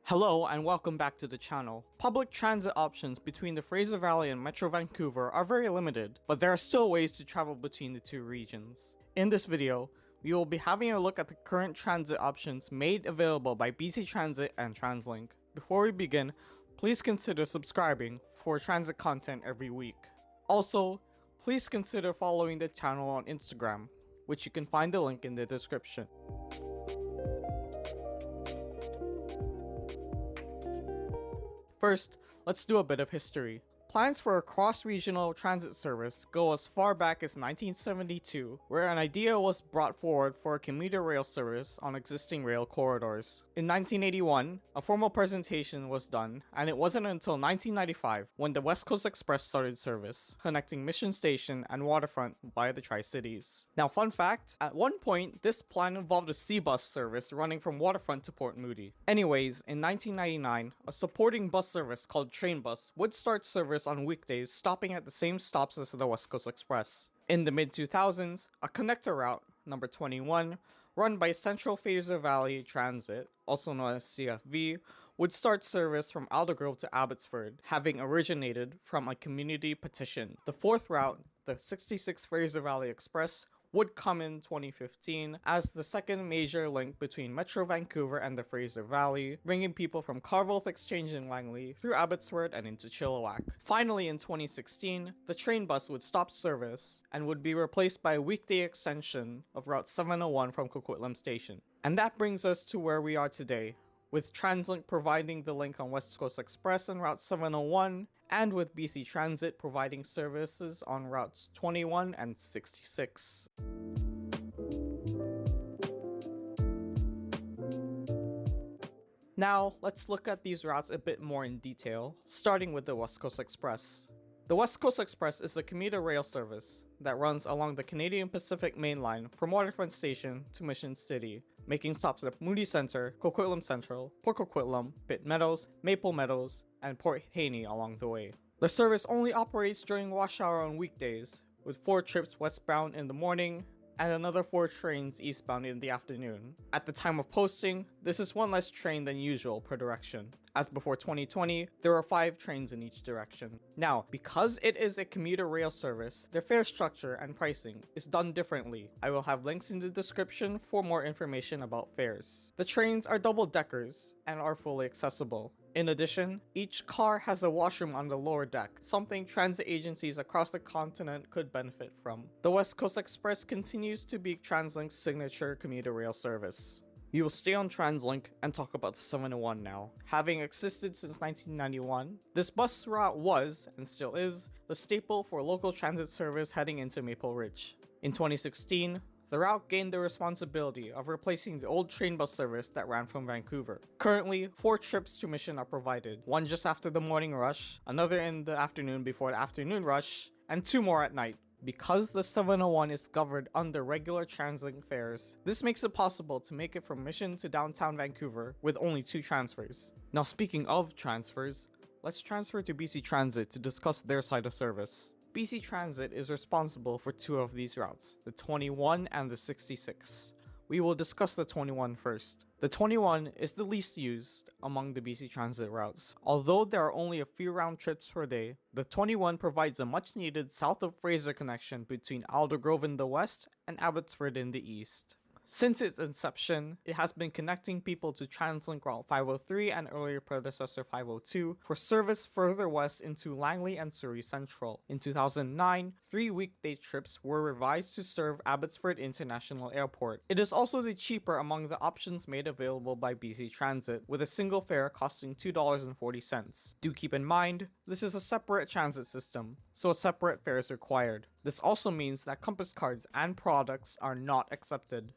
Hello and welcome back to the channel. Public transit options between the Fraser Valley and Metro Vancouver are very limited, but there are still ways to travel between the two regions. In this video, we will be having a look at the current transit options made available by BC Transit and TransLink. Before we begin, please consider subscribing for transit content every week. Also, please consider following the channel on Instagram, which you can find the link in the description. First, let's do a bit of history. Plans for a cross-regional transit service go as far back as 1972, where an idea was brought forward for a commuter rail service on existing rail corridors. In 1981, a formal presentation was done, and it wasn't until 1995 when the West Coast Express started service, connecting Mission Station and Waterfront via the Tri-Cities. Now, fun fact, at one point, this plan involved a C-bus service running from Waterfront to Port Moody. Anyways, in 1999, a supporting bus service called Train Bus would start service on weekdays, stopping at the same stops as the West Coast Express. In the mid-2000s, a connector route, number 21, run by Central Fraser Valley Transit, also known as CFV, would start service from Aldergrove to Abbotsford, having originated from a community petition. The fourth route, the 66 Fraser Valley Express, would come in 2015 as the second major link between Metro Vancouver and the Fraser Valley, bringing people from Carvelth Exchange in Langley through Abbotsford and into Chilliwack. Finally, in 2016, the train bus would stop service and would be replaced by a weekday extension of Route 701 from Coquitlam Station. And that brings us to where we are today, with TransLink providing the link on West Coast Express and Route 701, and with BC Transit providing services on routes 21 and 66. Now, let's look at these routes a bit more in detail, starting with the West Coast Express. The West Coast Express is a commuter rail service that runs along the Canadian Pacific Main Line from Waterfront Station to Mission City, making stops at Moody Centre, Coquitlam Central, Port Coquitlam, Pitt Meadows, Maple Meadows, and Port Haney along the way. The service only operates during rush hour on weekdays, with 4 trips westbound in the morning and another 4 trains eastbound in the afternoon. At the time of posting, this is 1 less train than usual per direction, as before 2020, there are 5 trains in each direction. Now, because it is a commuter rail service, their fare structure and pricing is done differently. I will have links in the description for more information about fares. The trains are double-deckers and are fully accessible. In addition, each car has a washroom on the lower deck, something transit agencies across the continent could benefit from. The West Coast Express continues to be TransLink's signature commuter rail service. We will stay on TransLink and talk about the 701 now. Having existed since 1991, this bus route was, and still is, the staple for local transit service heading into Maple Ridge. In 2016, the route gained the responsibility of replacing the old train bus service that ran from Vancouver. Currently, 4 trips to Mission are provided, 1 just after the morning rush, another in the afternoon before the afternoon rush, and 2 more at night. Because the 701 is governed under regular TransLink fares, this makes it possible to make it from Mission to downtown Vancouver with only 2 transfers. Now, speaking of transfers, let's transfer to BC Transit to discuss their side of service. BC Transit is responsible for 2 of these routes, the 21 and the 66. We will discuss the 21 first. The 21 is the least used among the BC Transit routes. Although there are only a few round trips per day, the 21 provides a much needed south of Fraser connection between Aldergrove in the west and Abbotsford in the east. Since its inception, it has been connecting people to TransLink Route 503 and earlier predecessor 502 for service further west into Langley and Surrey Central. In 2009, 3 weekday trips were revised to serve Abbotsford International Airport. It is also the cheaper among the options made available by BC Transit, with a single fare costing $2.40. Do keep in mind, this is a separate transit system, so a separate fare is required. This also means that Compass cards and products are not accepted.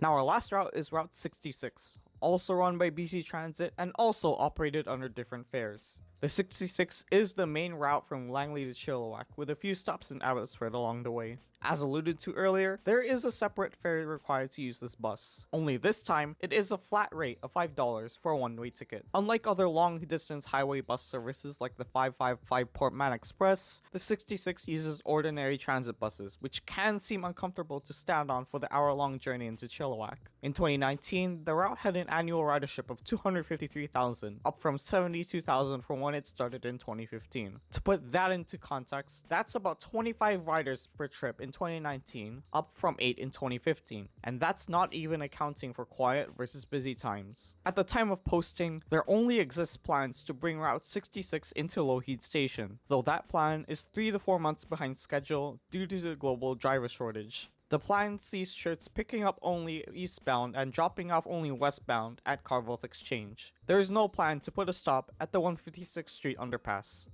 Now, our last route is Route 66, also run by BC Transit and also operated under different fares. The 66 is the main route from Langley to Chilliwack, with a few stops in Abbotsford along the way. As alluded to earlier, there is a separate fare required to use this bus. Only this time, it is a flat rate of $5 for a one-way ticket. Unlike other long-distance highway bus services like the 555 Portman Express, the 66 uses ordinary transit buses, which can seem uncomfortable to stand on for the hour-long journey into Chilliwack. In 2019, the route had an annual ridership of 253,000, up from 72,000 from when it started in 2015. To put that into context, that's about 25 riders per trip in 2019, up from 8 in 2015, and that's not even accounting for quiet versus busy times. At the time of posting, there only exists plans to bring Route 66 into Lougheed Station, though that plan is 3 to 4 months behind schedule due to the global driver shortage. The plan sees trips picking up only eastbound and dropping off only westbound at Carville Exchange. There is no plan to put a stop at the 156th Street underpass.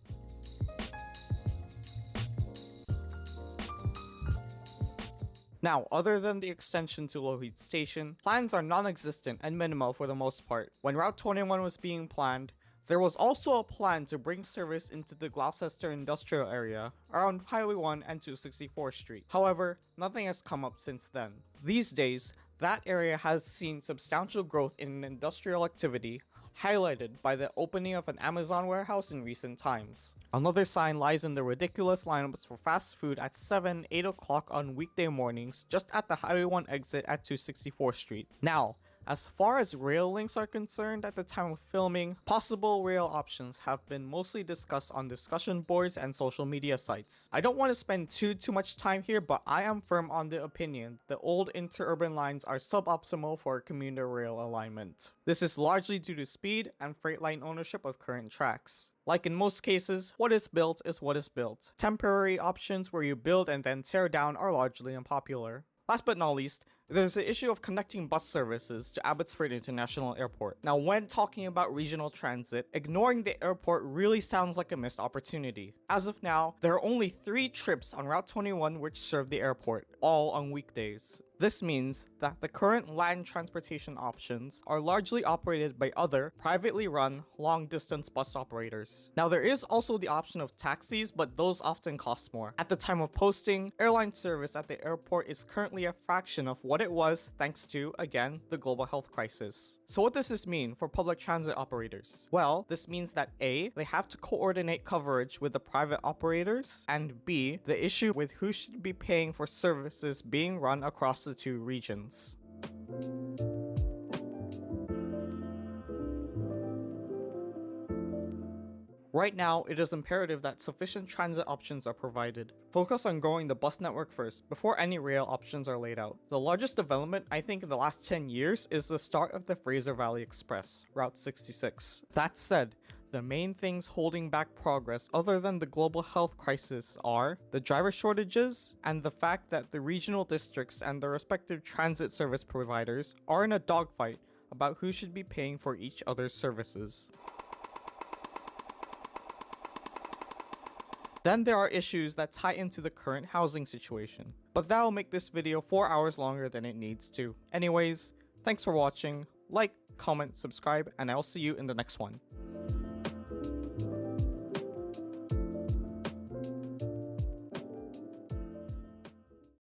Now, other than the extension to Lougheed Station, plans are non-existent and minimal for the most part. When Route 21 was being planned, there was also a plan to bring service into the Gloucester industrial area around Highway 1 and 264th Street. However, nothing has come up since then. These days, that area has seen substantial growth in industrial activity, highlighted by the opening of an Amazon warehouse in recent times. Another sign lies in the ridiculous lineups for fast food at 7, 8 o'clock on weekday mornings just at the Highway 1 exit at 264th Street. Now, as far as rail links are concerned at the time of filming, possible rail options have been mostly discussed on discussion boards and social media sites. I don't want to spend too much time here, but I am firm on the opinion the old interurban lines are suboptimal for commuter rail alignment. This is largely due to speed and freight line ownership of current tracks. Like in most cases, what is built is what is built. Temporary options where you build and then tear down are largely unpopular. Last but not least, there's the issue of connecting bus services to Abbotsford International Airport. Now, when talking about regional transit, ignoring the airport really sounds like a missed opportunity. As of now, there are only 3 trips on Route 21 which serve the airport, all on weekdays. This means that the current land transportation options are largely operated by other, privately run, long-distance bus operators. Now, there is also the option of taxis, but those often cost more. At the time of posting, airline service at the airport is currently a fraction of what it was thanks to, again, the global health crisis. So what does this mean for public transit operators? Well, this means that A, they have to coordinate coverage with the private operators, and B, the issue with who should be paying for services being run across the 2 regions. Right now, it is imperative that sufficient transit options are provided. Focus on growing the bus network first, before any rail options are laid out. The largest development, I think, in the last 10 years is the start of the Fraser Valley Express, Route 66. That said, the main things holding back progress other than the global health crisis are the driver shortages and the fact that the regional districts and the respective transit service providers are in a dogfight about who should be paying for each other's services. Then there are issues that tie into the current housing situation, but that'll make this video 4 hours longer than it needs to. Anyways, thanks for watching, like, comment, subscribe, and I'll see you in the next one.